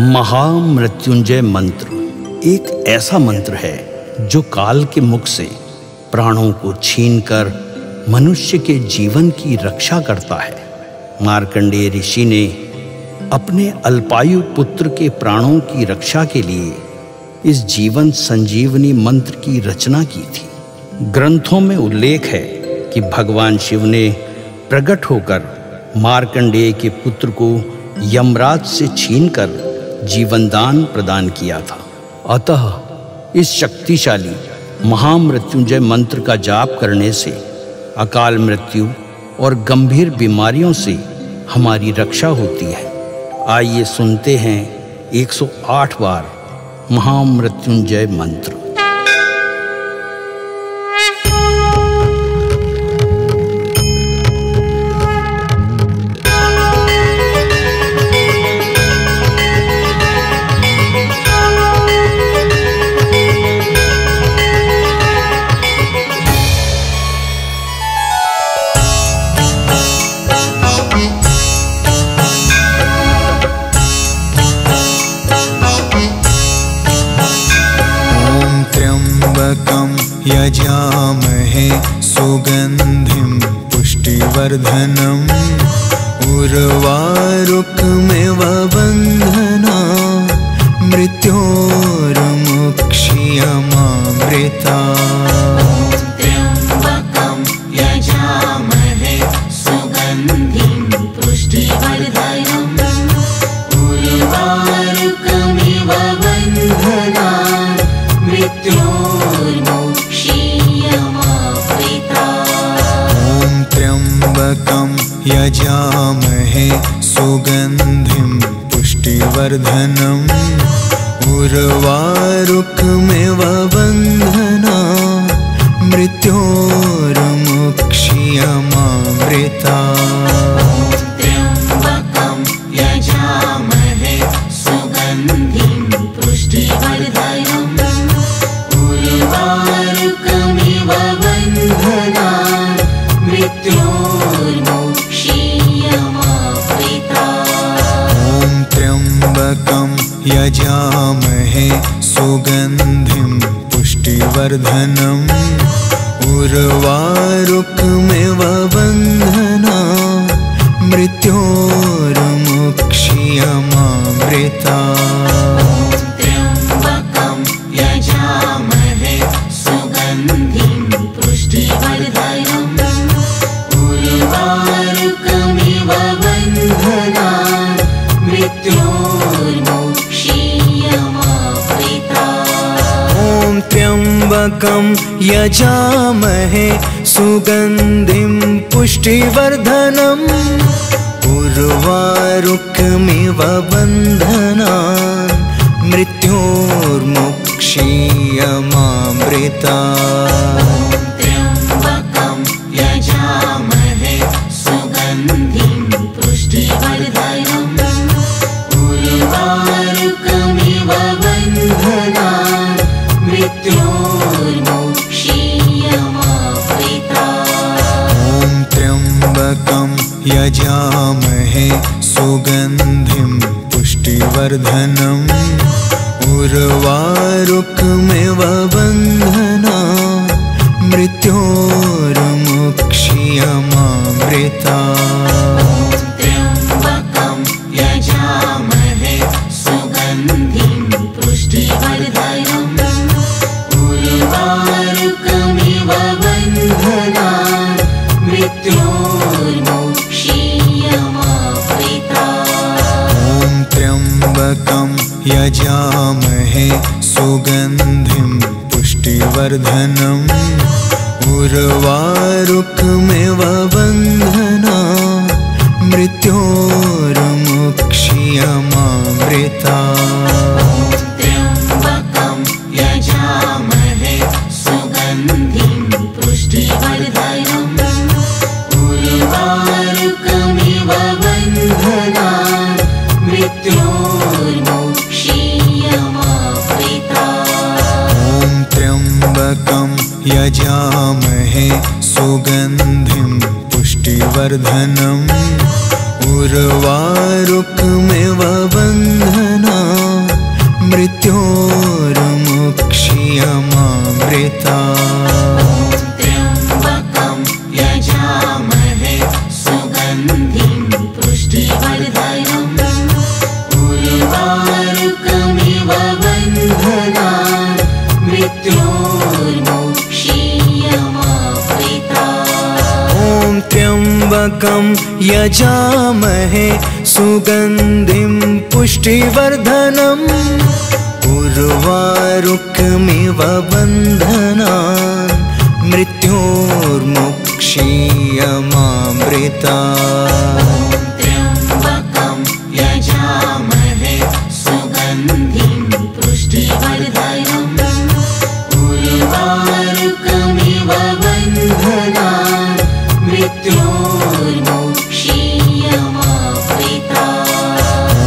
महामृत्युंजय मंत्र एक ऐसा मंत्र है जो काल के मुख से प्राणों को छीनकर मनुष्य के जीवन की रक्षा करता है। मार्कंडेय ऋषि ने अपने अल्पायु पुत्र के प्राणों की रक्षा के लिए इस जीवन संजीवनी मंत्र की रचना की थी। ग्रंथों में उल्लेख है कि भगवान शिव ने प्रकट होकर मार्कंडेय के पुत्र को यमराज से छीनकर जीवनदान प्रदान किया था। अतः इस शक्तिशाली महामृत्युंजय मंत्र का जाप करने से अकाल मृत्यु और गंभीर बीमारियों से हमारी रक्षा होती है। आइए सुनते हैं 108 बार महामृत्युंजय मंत्र। यजामहे सुगंधिं पुष्टिवर्धनम् उर्वारुकमिव बन्धना मृत्योर्मुक्षीयमामृता। त्र्यम्बकं यजामहे सुगन्धिं पुष्टिवर्धनम् उर्वारुकमिव बन्धना त्र्यम्बकं यजामहे सुगन्धिं पुष्टिवर्धनम् उर्वारुकमिव बन्धना मृत्योर्मुक्षीयमामृता। त्र्यम्बकं यजामहे सुगन्धिं पुष्टिवर्धनम् उर्वारुकमिव बन्धना मृत्योर्मुक्षीयमामृता। त्र्यम्बकं यजामहे सुगन्धिं पुष्टिवर्धनम् उर्वारुकमिव बन्धना मृत्योर्मुक्षीयमामृता। त्र्यम्बकं यजामहे सुगन्धिं पुष्टिवर्धनम् उर्वारुकमिव बन्धना मृत्योर्मुक्षीयमामृता। त्र्यम्बकं यजामहे सुगन्धिं पुष्टिवर्धनम् उर्वारुकमिव बन्धना मृत्योर्मुक्षीयमामृता। त्र्यम्बकं यजामहे सुगन्धिं पुष्टिवर्धनम् उर्वारुकमिव बन्धना मृत्योर्मुक्षीयमामृता। त्र्यम्बकं यजामहे सुगन्धिं पुष्टिवर्धनम् उर्वारुकमिव बन्धना मृत्योर्मुक्षीयमामृता। त्र्यम्बकं यजामहे सुगन्धिं पुष्टिवर्धनम् उर्वारुकमिव बन्धना मृत्योर्मुक्षीयमामृता। त्र्यम्बकं यजामहे सुगन्धिं पुष्टिवर्धनम् उर्वारुकमिव बन्धना मृत्योर्मुक्षीयमामृता। त्र्यम्बकं यजामहे सुगन्धिं पुष्टिवर्धनम् उर्वारुकमिव बन्धना मृत्योर्मुक्षीयमामृता। त्र्यम्बकं यजामहे सुगन्धिं पुष्टिवर्धनम् उर्वारुकमिव बन्धना मृत्योर्मुक्षीयमामृता। त्र्यम्बकं यजामहे सुगन्धिं पुष्टिवर्धनम् उर्वारुकमिव बन्धनान् मृत्योर्मुक्षीयमामृता। ॐ त्र्यम्बकं यजामहे सुगन्धिं पुष्टिवर्धनम् उर्वारुकमिव बन्धनान् मृत्योर्मुक्षीयमामृता। त्र्यम्बकं यजामहे सुगन्धिं पुष्टिवर्धनम् उर्वारुकमिव बन्धनान् मृत्योर्मुक्षीयमामृता।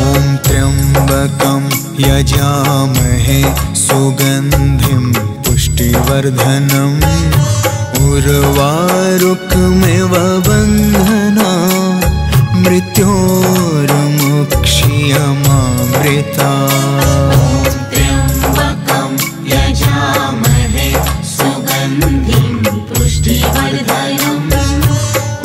ॐ त्र्यम्बकं यजामहे सुगन्धिं पुष्टिवर्धनम् उर्वारुकमिव बन्धनान् मृत्योर्मुक्षीयमामृता। त्र्यम्बकं यजामहे सुगन्धिं पुष्टिवर्धनम्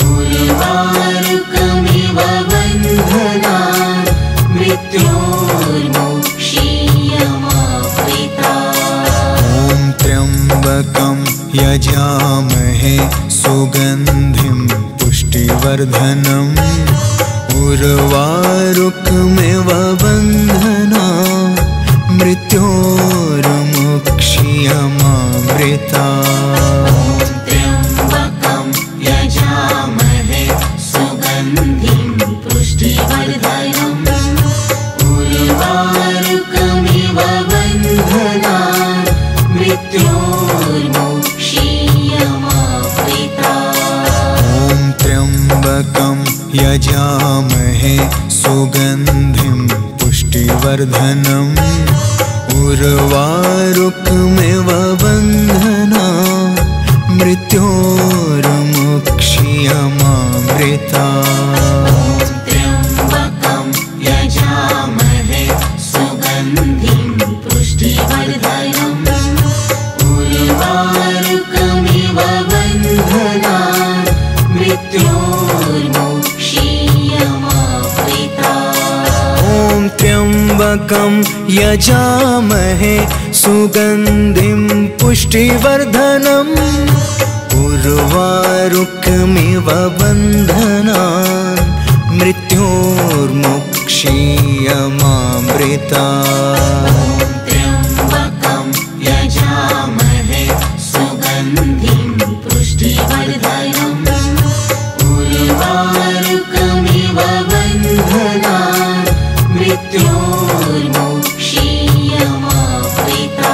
उर्वारुकमिव बन्धनान् मृत्योर्मुक्षीयमामृता। ॐ त्र्यम्बकं यजामहे सुगन्धिं पुष्टिवर्धनम् उर्वारुकमिव बन्धनान् मृत्योर्मुक्षीयमामृता। त्र्यम्बकं यजामहे सुगन्धिं पुष्टिवर्धनम् उर्वारुकमिव बन्धनान् मृत्योर्मुक्षीयमामृता। ॐ त्र्यम्बकं यजामहे सुगन्धिं पुष्टिवर्धनम् उर्वारुकमिव बन्धनान् मृत्योर्मुक्षीयमामृता। त्र्यम्बकं यजामहे सुगन्धिं पुष्टिवर्धनम् उर्वारुकमिव बन्धनान् मृत्योर्मुक्षीयमामृता। ॐ त्र्यम्बकं यजामहे सुगन्धिं पुष्टिवर्धनम् उर्वारुकमिव बन्धनान् मृत्योर्मुक्षीयमामृता। त्र्यम्बकं यजामहे सुगन्धिं पुष्टिवर्धनम् उर्वारुकमिव बन्धनान् मृत्योर्मुक्षीयमामृता।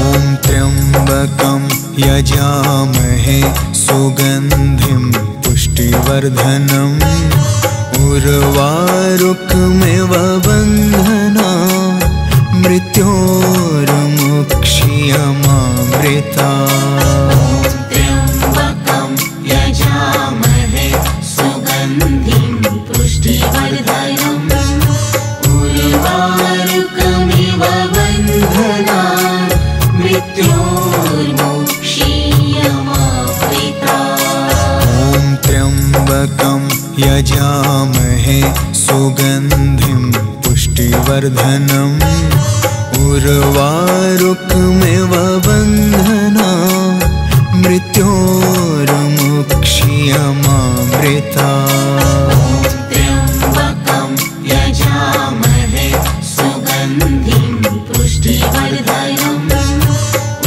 ॐ त्र्यम्बकं यजामहे सुगन्धिं पुष्टिवर्धनम् उर्वारुकमिव बन्धनान् मृत्योर्मुक्षीयमामृता। त्र्यम्बकं यजामहे सुगन्धिं पुष्टिवर्धनम् उर्वारुकमिव बन्धनान् मृत्योर्मुक्षीयमामृता। ॐ त्र्यम्बकं यजामहे सुगन्धिं पुष्टिवर्धनम् उर्वारुकमिव बन्धनान् मृत्योर्मुक्षीयमामृता। त्र्यम्बकं यजामहे सुगन्धिं पुष्टिवर्धनम्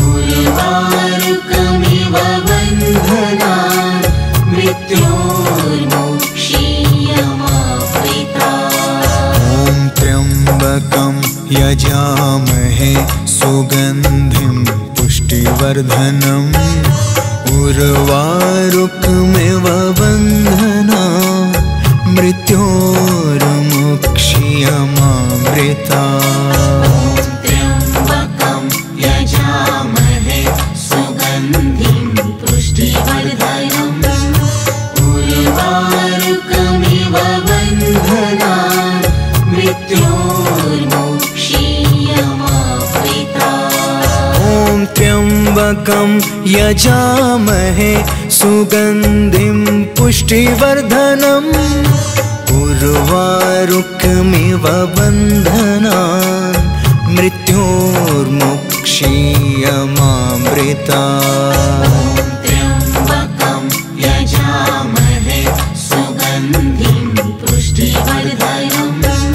उर्वारुकमिव बन्धनान् मृत्योर्मुक्षीयमामृता। ॐ त्र्यम्बकं यजामहे सुगन्धिं पुष्टिवर्धनम् उर्वारुकमिव बन्धनान् मृत्योर्मुक्षीयमामृता। त्र्यम्बकं यजामहे सुगन्धिं पुष्टिवर्धनम् उर्वारुकमिव बन्धनान् मृत्योर्मुक्षीयमामृता। त्र्यम्बकं यजामहे सुगन्धिं पुष्टिवर्धनम् उर्वारुकमिव बन्धनान् मृत्योर्मुक्षीयमामृतात्। त्र्यम्बकं यजामहे सुगन्धिं पुष्टिवर्धनम्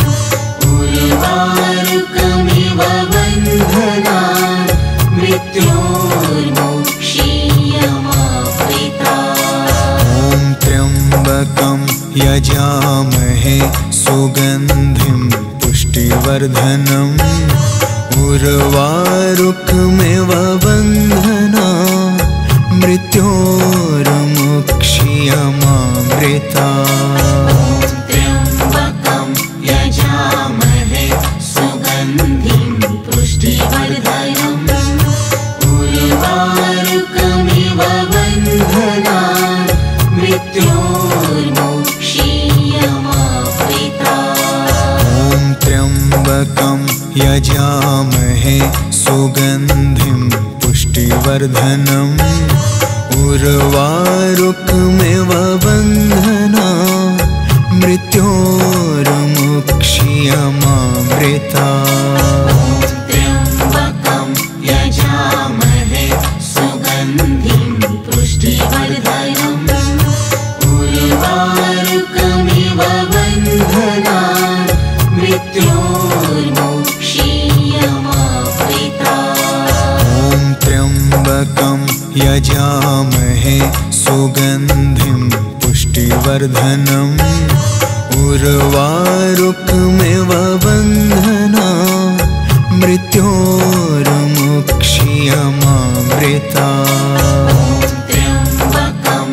उर्वारुकमिव बन्धनान् मृत्योर्मुक्षीयमामृतात्। ॐ त्र्यम्बकं यजामहे सुगन्धिं पुष्टिवर्धनम् उर्वारुकमिव बन्धनान् मृत्योर्मुक्षीयमामृतात्। त्र्यम्बकं यजामहे सुगन्धिं पुष्टिवर्धनम् उर्वारुकमिव बन्धनान् मृत्योर्मुक्षीयमामृतात्। ॐ त्र्यम्बकं यजामहे सुगन्धिं पुष्टिवर्धनम् उर्वारुकमिव बन्धनान् मृत्योर्मुक्षीयमामृतात्। त्र्यम्बकं यजामहे सुगन्धिं पुष्टिवर्धनम् उर्वारुकमिव बन्धनान् मृत्योर्मुक्षीयमामृतात्। ॐ त्र्यम्बकं यजामहे सुगन्धिं पुष्टिवर्धनम् उर्वारुकमिव बन्धनान् मृत्योर्मुक्षीयमामृतात्। त्र्यम्बकं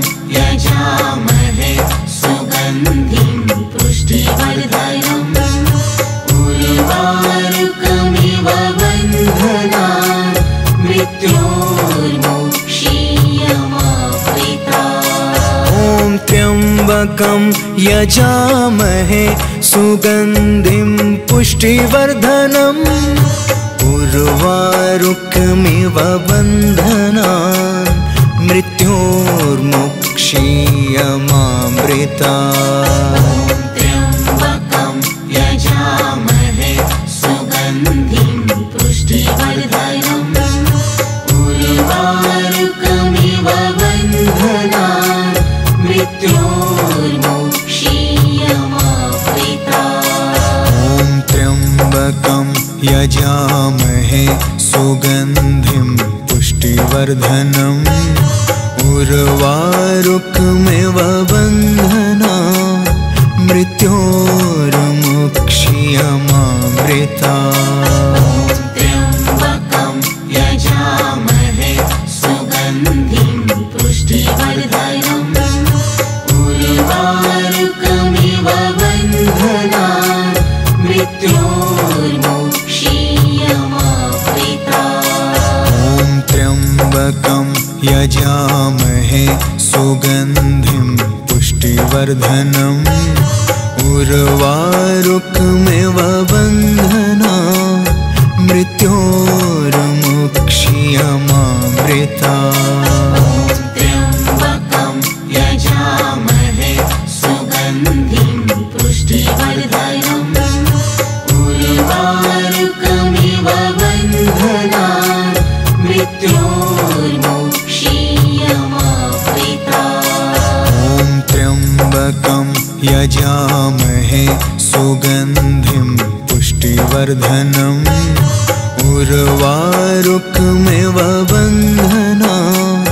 यजामहे सुगन्धिं पुष्टिवर्धनम् उर्वारुकमिव बन्धनान् मृत्योर्मुक्षीयमामृतात्। ॐ त्र्यम्बकं यजामहे सुगन्धिं पुष्टिवर्धनम् उर्वारुकमिव बन्धनान् मृत्योर्मुक्षीयमामृतात्। त्र्यम्बकं यजामहे सुगन्धिं पुष्टिवर्धनम् उर्वारुकमिव बन्धनान् मृत्योर्मुक्षीयमामृतात्। ॐ त्र्यम्बकं यजामहे सुगन्धिं पुष्टिवर्धनम् उर्वारुकमिव बन्धनान् मृत्योर्मुक्षीयमामृतात्। त्र्यम्बकं यजामहे सुगन्धिं पुष्टिवर्धनम् उर्वारुकमिव बन्धनान् मृत्योर्मुक्षीयमामृतात्। ॐ त्र्यम्बकं यजामहे सुगन्धिं पुष्टिवर्धनम् उर्वारुकमिव बन्धनान् मृत्योर्मुक्षीयमामृतात्। त्र्यम्बकं यजामहे सुगन्धिं पुष्टिवर्धनम् उर्वारुकमिव बन्धनान् मृत्योर्मुक्षीयमामृतात्। ॐ त्र्यम्बकं यजामहे सुगन्धिं पुष्टिवर्धनम् उर्वारुकमिव बन्धनान्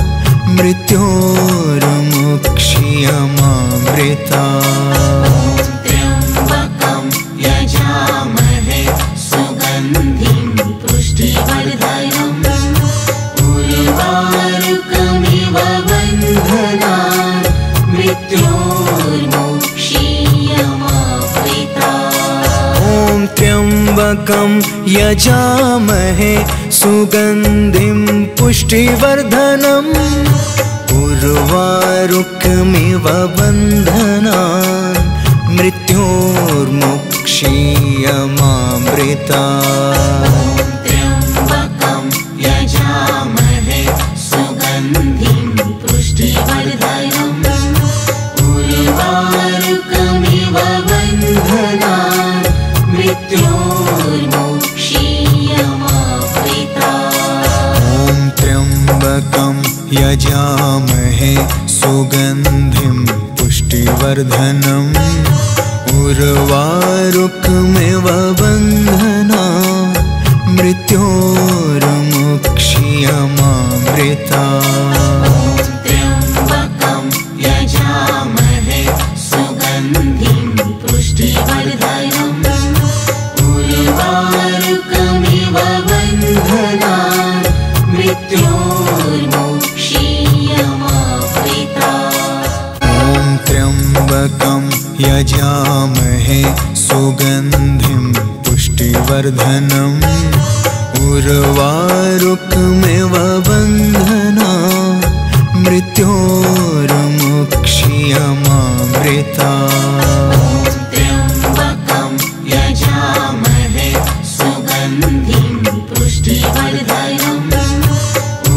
मृत्योर्मुक्षीयमामृतात्। त्र्यम्बकं यजामहे सुगन्धिं पुष्टिवर्धनम् उर्वारुकमिव बन्धनान् मृत्योर्मुक्षीयमामृतात्। ॐ त्र्यम्बकं यजामहे सुगन्धिं पुष्टिवर्धनम् उर्वारुकमिव बन्धनान् मृत्योर्मुक्षीयमामृतात्। त्र्यम्बकं यजामहे पुष्टिवर्धनम् उर्वारुकमिव बन्धना मृत्योर्मुक्षीयमामृता त्र्यम्बकं यजामहे सुगन्धिं पुष्टिवर्धनम् उर्वारुकमिव बन्धनान् मृत्योर्मुक्षीयमामृता ॐ त्र्यम्बकं यजामहे सुगन्धिं पुष्टिवर्धनम् उर्वारुकमिव बन्धना मृत्योर्मुक्षीयमामृता त्र्यम्बकं यजामहे सुगन्धिं पुष्टिवर्धनम्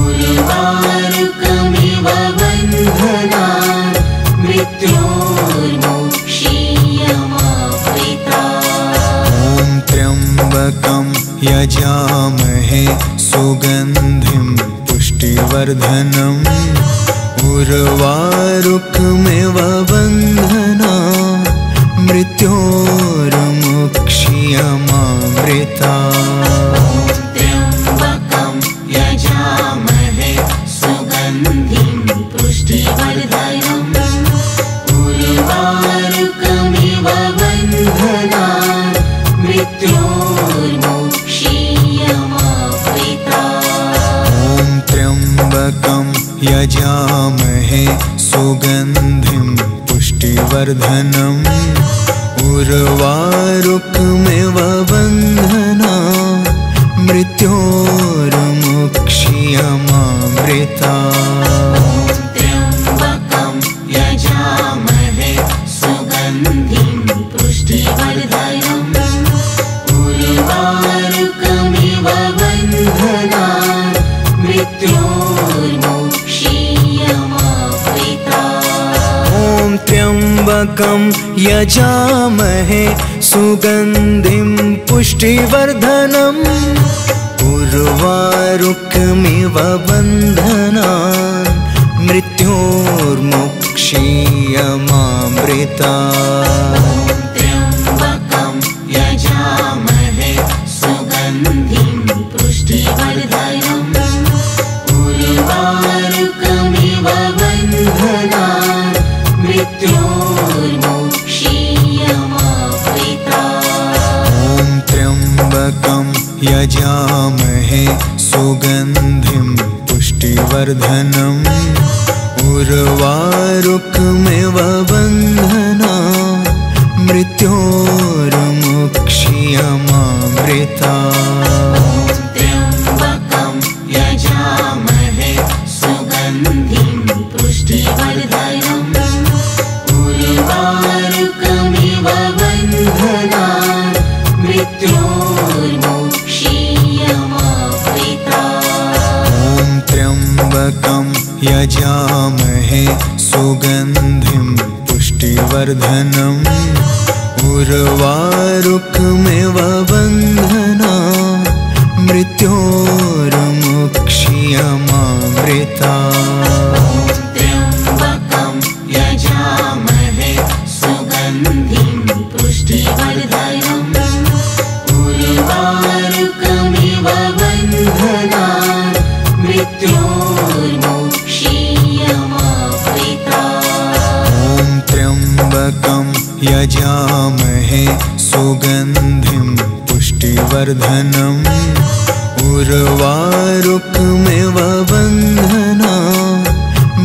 उर्वारुकमिव बन्धनान् मृत्योर्मुक्षीयमामृता ॐ त्र्यम्बकं यजामहे सुगन्धिं पुष्टिवर्धनम् उर्वारुकमिव बन्धना मृत्योर्मुक्षीयमामृता त्र्यम्बकं यजामहे सुगन्धिं पुष्टिवर्धनम् उर्वारुकमिव बन्धनान् मृत्योर्मुक्षीयमामृता ॐ त्र्यम्बकं यजामहे सुगन्धिं पुष्टिवर्धनम् उर्वारुकमिव बन्धना मृत्योर्मुक्षीयमामृता त्र्यम्बकं यजामहे सुगन्धिं पुष्टिवर्धनम् उर्वारुकमिव बन्धनान् मृत्योर्मुक्षीयमामृता ॐ त्र्यम्बकं यजामहे सुगन्धिं पुष्टिवर्धनम् उर्वारुकमिव बन्धनान् मृत्योर्मुक्षीयमामृता त्र्यम्बकं यजामहे सुगन्धिं पुष्टिवर्धनम् उर्वारुकमिव बन्धनान् मृत्योर्मुक्षीयमामृता ॐ त्र्यम्बकं यजामहे सुगन्धिं पुष्टिवर्धनम् उर्वारुकमिव बन्धना मृत्योर्मुक्षीयमामृता त्र्यम्बकं यजामहे सुगन्धिं पुष्टिवर्धनम् उर्वारुकमिव बन्धनान् मृत्योर्मुक्षीयमामृता ॐ त्र्यम्बकं यजामहे सुगन्धिं पुष्टिवर्धनम् उर्वारुकमिव बन्धना मृत्योर्मुक्षीयमामृता त्र्यम्बकं यजामहे सुगन्धिं पुष्टिवर्धनम् उर्वारुकमिव बन्धनान् मृत्योर्मुक्षीयमामृता ॐ त्र्यम्बकं यजामहे सुगन्धिं पुष्टिवर्धनम् उर्वारुकमिव बन्धना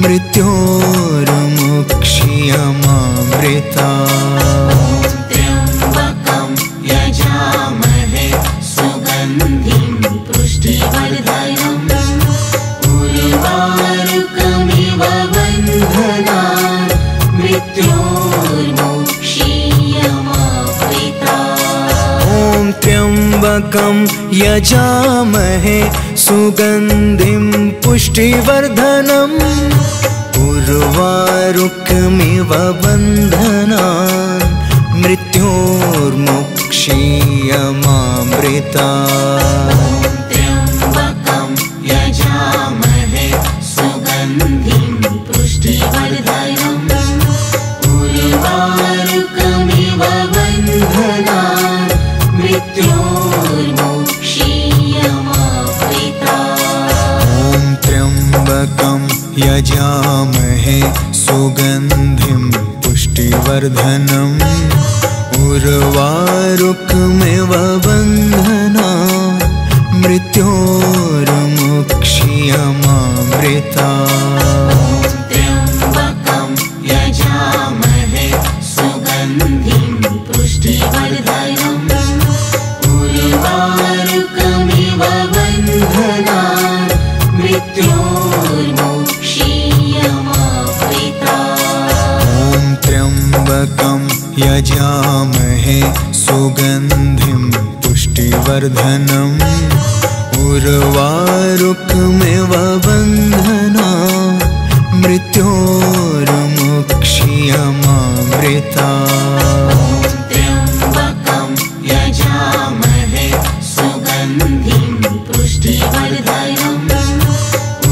मृत्योर्मुक्षीयमामृता त्र्यम्बकं यजामहे सुगन्धिं पुष्टिवर्धनम् उर्वारुकमिव बन्धनान् मृत्योर्मुक्षीयमामृता ॐ त्र्यम्बकं यजामहे सुगन्धिं पुष्टिवर्धनम् उर्वारुकमिव बन्धनान् मृत्योर्मुक्षीयमामृता त्र्यम्बकं यजामहे सुगन्धिं पुष्टिवर्धनम् यजामहे सुगन्धिं पुष्टिवर्धनम् उर्वारुकमिव बन्धनान् मृत्योर्मुक्ष्यमामृतात्। त्र्यम्बकं यजामहे सुगन्धिं पुष्टिवर्धनम् उर्वारुकमिव बन्धनान् मृत्योर्मुक्ष्यमामृतात्। ॐ त्र्यम्बकं यजामहे सुगन्धिं पुष्टिवर्धनम् उर्वारुकमिव बन्धनान् मृत्योर्मुक्ष्यमामृतात्। त्र्यम्बकं यजामहे सुगन्धिं पुष्टिवर्धनम्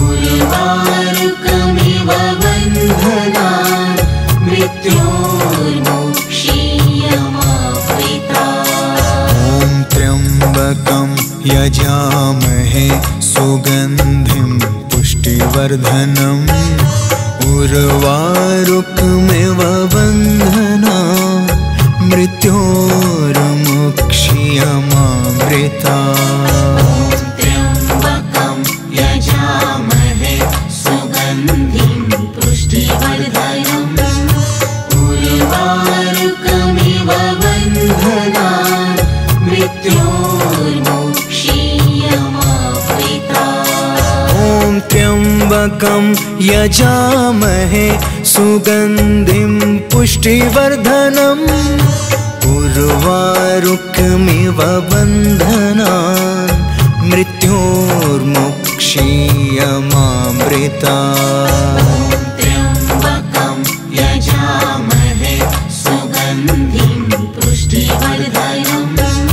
उर्वारुकमिव बन्धनान् मृत्योर्मुक्ष्यमामृतात्। ॐ त्र्यम्बकं यजामहे सुगन्धिं पुष्टिवर्धनम् उर्वारुकमिव बन्धनान् मृत्योर्मुक्ष्यमामृतात्। त्र्यम्बकं यजामहे सुगन्धिं पुष्टिवर्धनम् उर्वारुकमिव बन्धनान् मृत्योर्मुक्ष्यमामृतात्। ॐ त्र्यम्बकं यजामहे सुगन्धिं पुष्टिवर्धनम् उर्वारुकमिव बन्धनान् मृत्योर्मुक्ष्यमामृतात्। त्र्यम्बकं यजामहे सुगन्धिं पुष्टिवर्धनम्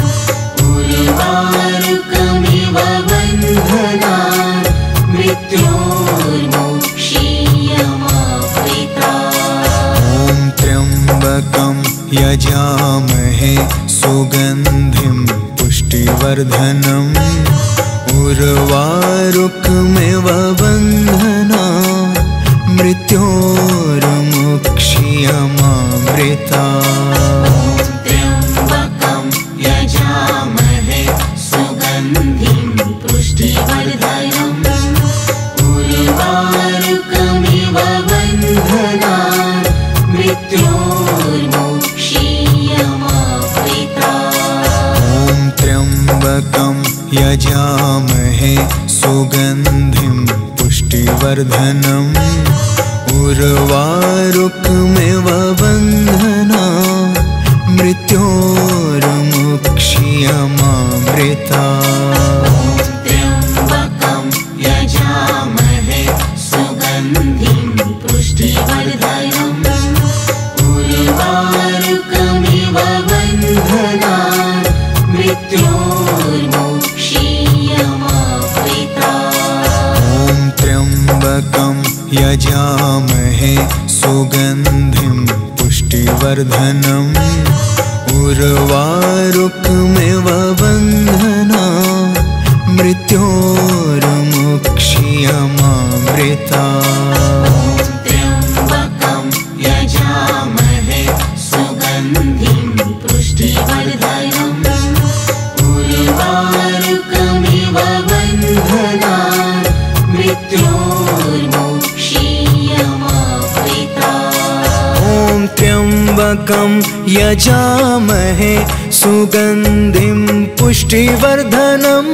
उर्वारुकमिव बन्धनान् मृत्योर्मुक्ष्यमामृतात्। ॐ त्र्यम्बकं यजामहे सुगन्धिं पुष्टिवर्धनम् उर्वारुकमिव बन्धनान् मृत्योर्मुक्ष्यमामृतात्। त्र्यम्बकं यजामहे सुगन्धिं पुष्टिवर्धनम् उर्वारुकमिव बन्धनान् मृत्योर्मुक्ष्यमामृतात्। ॐ त्र्यम्बकं यजामहे सुगन्धिं पुष्टिवर्धनम् उर्वारुकमिव बन्धनान् मृत्योर्मुक्ष्यमामृतात्। त्र्यम्बकं यजामहे सुगन्धिं पुष्टिवर्धनम् उर्वारुकमिव बन्धनान् मृत्योर्मुक्ष्यमामृतात्। ॐ त्र्यम्बकं यजामहे सुगन्धिं पुष्टिवर्धनम् उर्वारुकमिव बन्धनान् मृत्योर्मुक्ष्यमामृतात्। त्र्यम्बकं यजामहे सुगन्धिं पुष्टिवर्धनम् उर्वारुकमिव बन्धनान् मृत्योर्मुक्ष्यमामृतात्। ॐ त्र्यम्बकं यजामहे सुगन्धिं पुष्टिवर्धनम्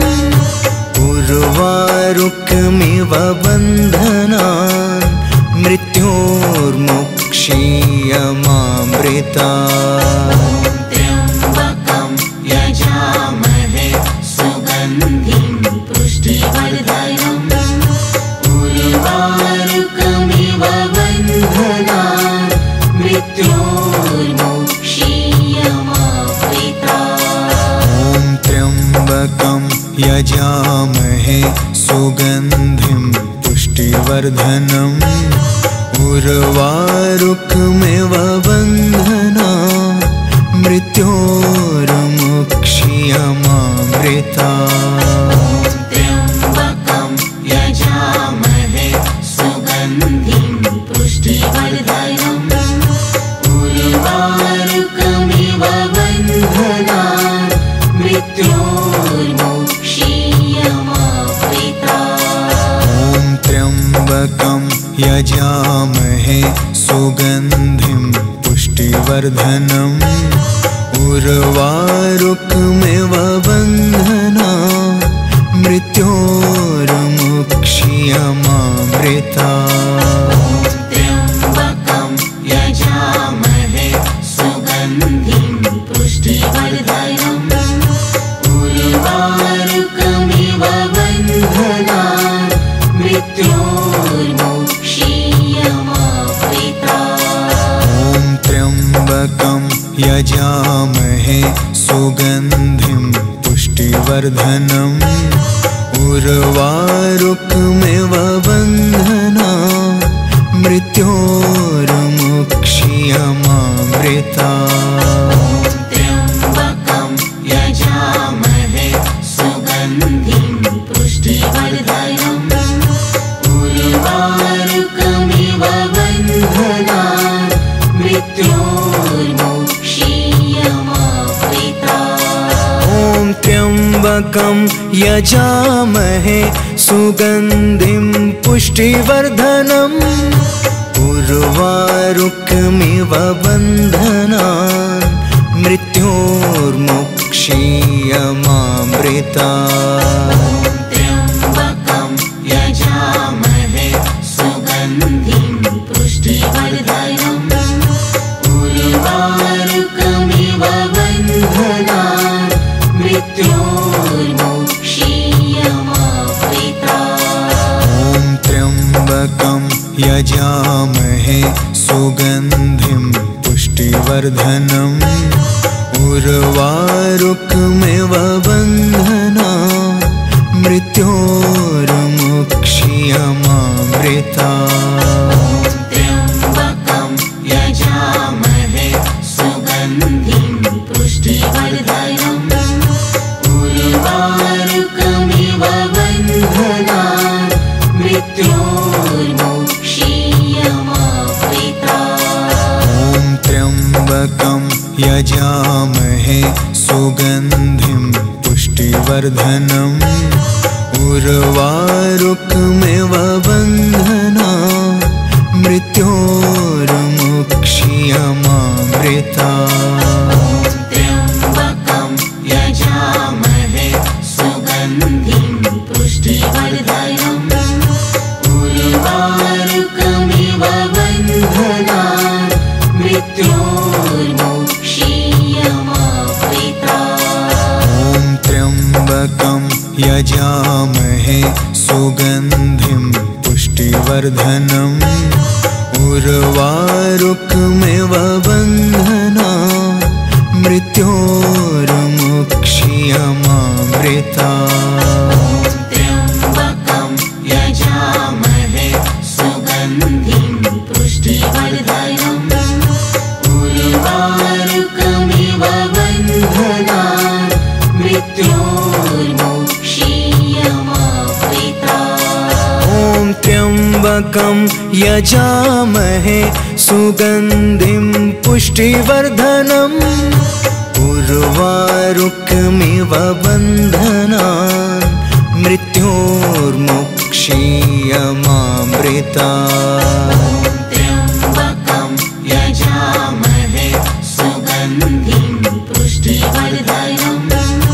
उर्वारुकमिव बन्धनान् मृत्योर्मुक्ष्यमामृतात्। त्र्यम्बकं यजामहे सुगन्धिं पुष्टिवर्धनम् उर्वारुकमिव बन्धनान् मृत्योर्मुक्ष्यमामृतात्। ॐ त्र्यम्बकं यजामहे सुगन्धिं पुष्टिवर्धनम् उर्वारुकमिव बन्धनान् मृत्योर्मुक्ष्यमामृतात्। त्र्यम्बकं यजामहे सुगन्धिं बन्धनान् मृत्योर्मोक्षीयमावृतात्। ॐ त्र्यम्बकं यजामहे सुगन्धिं पुष्टिवर्धनम् उर्वारुकमिव बन्धनान् मृत्योर्मुक्षीयमावृतात्। त्र्यम्बकं यजामहे सुगन्धिं पुष्टिवर्धनम् उर्वारुकमिव बन्धनान् मृत्योर्मुक्षीयमावृतात्। ॐ त्र्यम्बकं यजामहे सुगन्धिं पुष्टिवर्धनम् उर्वारुकमिव बन्धनान् मृत्योर्मुक्षीयमावृतात्। त्र्यम्बकं यजामहे सुगन्धिं पुष्टिवर्धनम् उर्वारुकमिव बन्धनान् मृत्योर्मुक्षीयमावृतात्। ॐ त्र्यम्बकं यजामहे सुगन्धिं पुष्टिवर्धनम् उर्वारुकमिव बन्धनान् मृत्योर्मुक्षीयमावृतात्। त्र्यम्बकं यजामहे सुगन्धिं पुष्टिवर्धनम् उर्वारुकमिव बन्धनान् मृत्योर्मुक्षीयमावृतात्। ॐ त्र्यम्बकं यजामहे सुगन्धिं पुष्टिवर्धनम् उर्वारुकमिव बन्धनान् मृत्योर्मुक्षीयमावृतात्। त्र्यम्बकं यजामहे सुगन्धिं पुष्टिवर्धनम् उर्वारुकमिव बन्धनान् मृत्योर्मुक्षीयमावृतात्। ॐ त्र्यम्बकं यजामहे सुगन्धिं पुष्टिवर्धनम् उर्वारुकमिव बन्धनान् मृत्योर्मुक्षीयमावृतात्। त्र्यम्बकं यजामहे सुगन्धिं पुष्टिवर्धनम् उर्वारुकमिव बन्धनान् मृत्योर्मुक्षीयमावृतात्। ॐ त्र्यम्बकं यजामहे सुगन्धिं पुष्टिवर्धनम् उर्वारुकमिव बन्धनान् मृत्योर्मुक्षीयमावृतात्। त्र्यम्बकं यजामहे सुगन्धिं पुष्टिवर्धनम् उर्वारुकमिव बन्धनान् मृत्योर्मुक्षीयमावृतात्। ॐ त्र्यम्बकं यजामहे सुगन्धिं पुष्टिवर्धनम् उर्वारुकमिव बन्धनान् मृत्योर्मुक्षीयमावृतात्। त्र्यम्बकं यजामहे सुगन्धिं पुष्टिवर्धनम्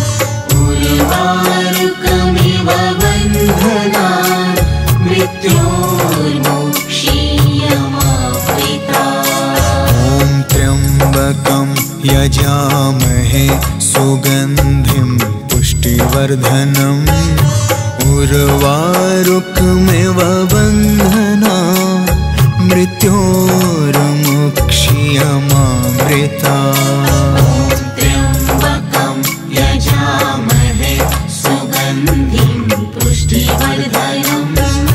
उर्वारुकमिव बन्धनान् मृत्योर्मुक्षीयमावृतात्। ॐ त्र्यम्बकं यजामहे सुगन्धिं पुष्टिवर्धनम् उर्वारुकमिव बन्धनान् मृत्योर्मुक्षीयमावृतात्। त्र्यम्बकं यजामहे सुगन्धिं पुष्टिवर्धनम्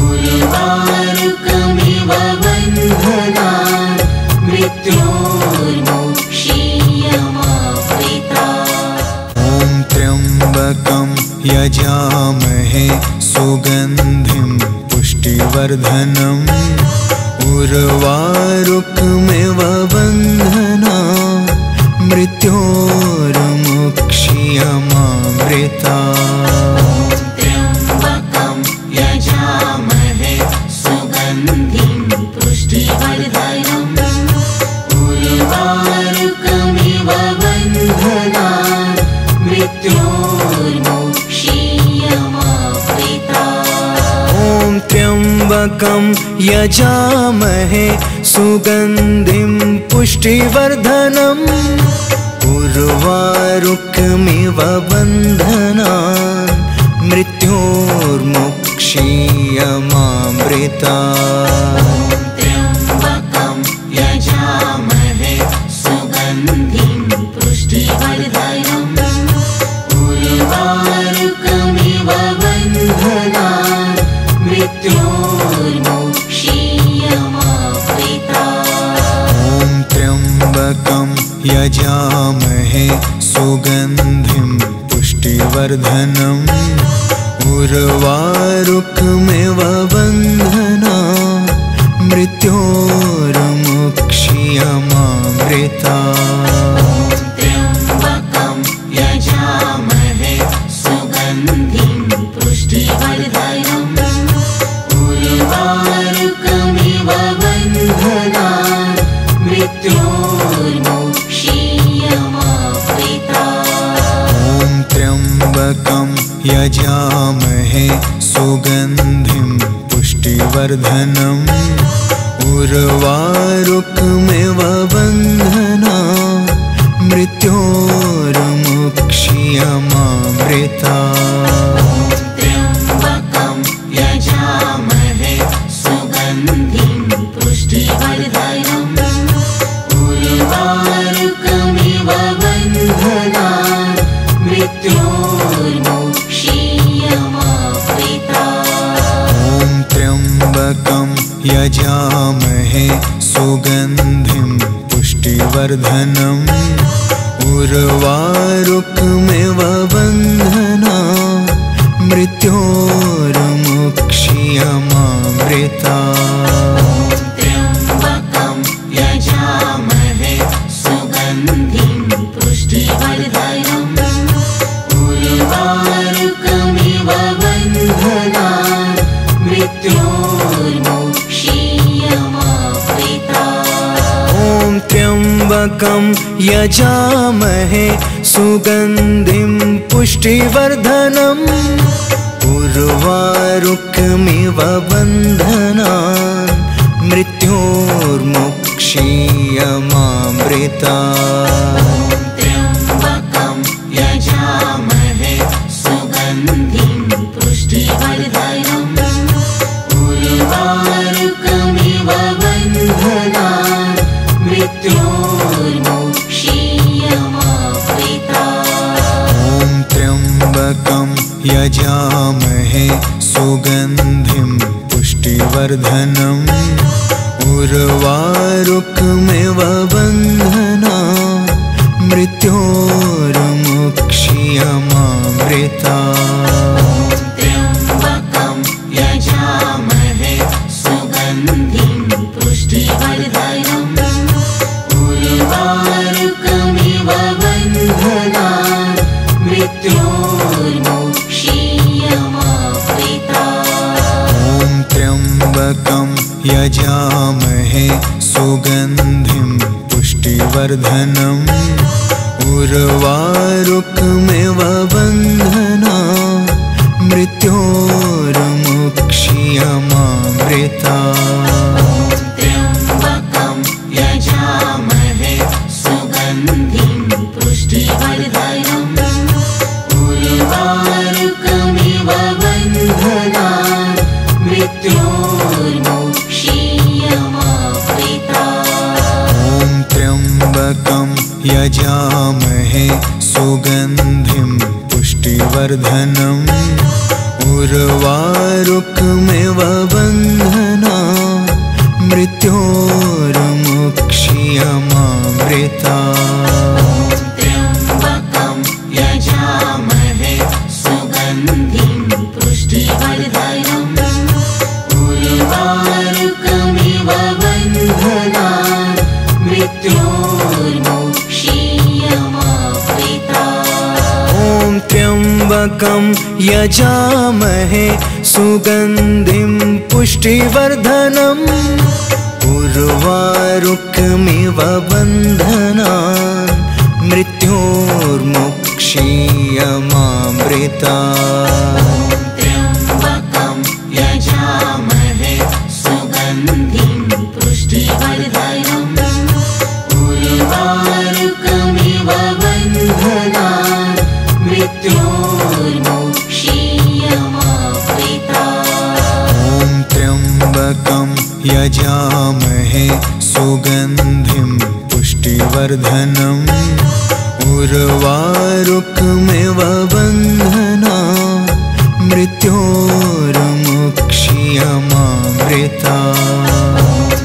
उर्वारुकमिव बन्धनान् मृत्योर्मुक्षीयमावृतात्। ॐ त्र्यम्बकं यजामहे सुगन्धिं पुष्टिवर्धनम् उर्वारुकमिव बन्धनान् मृत्योर्मुक्षीयमामृता। त्र्यम्बकं यजामहे सुगन्धिं पुष्टिवर्धनम् उर्वारुकमिव बन्धनान् मृत्योर्मुक्षीयमामृता। ॐ त्र्यम्बकं यजामहे सुगन्धिं पुष्टिवर्धनम् उर्वारुकमिव बन्धनान् मृत्योर्मुक्षीयमामृता। त्र्यम्बकं यजामहे सुगन्धिं पुष्टिवर्धनम् उर्वारुकमिव बन्धनान् मृत्योर्मुक्षीयमामृता। ॐ त्र्यम्बकं यजामहे सुगन्धिं पुष्टिवर्धनम् उर्वारुकमिव बन्धनान् मृत्योर्मुक्षीयमामृता। त्र्यम्बकं यजामहे सुगन्धिं पुष्टिवर्धनम् उर्वारुकमिव बन्धनान् मृत्योर्मुक्षीयमामृता। ॐ त्र्यम्बकं यजामहे सुगन्धिं पुष्टिवर्धनम् उर्वारुकमिव बन्धनान् मृत्योर्मुक्षीयमामृता। त्र्यम्बकं यजामहे सुगन्धिं पुष्टिवर्धनम् उर्वारुकमिव बन्धनान् मृत्योर्मुक्षीयमामृता। ॐ त्र्यम्बकं यजामहे सुगन्धिं पुष्टिवर्धनम् उर्वारुकमिव बन्धनान् मृत्योर्मुक्षीयमामृता। त्र्यम्बकं यजामहे सुगन्धिं पुष्टिवर्धनम् उर्वारुकमिव बन्धनान् मृत्योर्मुक्षीयमामृता। ॐ त्र्यम्बकं यजामहे सुगन्धिं पुष्टिवर्धनम् उर्वारुकमिव बन्धनान् मृत्योर्मुक्षीयमामृता। त्र्यम्बकं यजामहे सुगन्धिं पुष्टिवर्धनम् उर्वारुकमिव बन्धनान् मृत्योर्मुक्षीयमामृता। ॐ त्र्यम्बकं यजामहे सुगन्धिं पुष्टिवर्धनम् उर्वारुकमिव बन्धनान् मृत्योर्मुक्षीयमामृता। त्र्यम्बकं यजामहे सुगन्धिं पुष्टिवर्धनम् उर्वारुकमिव बन्धनान् मृत्योर्मुक्षीयमामृता। ॐ त्र्यम्बकं यजामहे सुगन्धिं पुष्टिवर्धनम् उर्वारुकमिव बन्धनान् मृत्योर्मुक्षीयमामृता। त्र्यम्बकं यजामहे सुगन्धिं पुष्टिवर्धनम् उर्वारुकमिव बन्धनान् मृत्योर्मुक्षीयमामृता। ॐ त्र्यम्बकं यजामहे सुगन्धिं पुष्टिवर्धनम् उर्वारुकमिव बन्धनान् मृत्योर्मुक्षीयमामृता। त्र्यम्बकं यजामहे सुगन्धिं पुष्टिवर्धनम् उर्वारुकमिव बन्धनान् मृत्योर्मुक्षीयमामृता। त्र्यम्बकं यजामहे सुगन्धिं पुष्टिवर्धनम् उर्वारुकमिव बन्धनान् मृत्योर्मुक्षीयमामृतात्। त्र्यम्बकं यजामहे सुगन्धिं पुष्टिवर्धनम् उर्वारुकमिव बन्धनान् मृत्योर्मुक्षीयमामृतात्। ॐ त्र्यम्बकं यजामहे सुगन्धिं पुष्टिवर्धनम् उर्वारुकमिव बन्धनान् मृत्योर्मुक्षीयमामृतात्।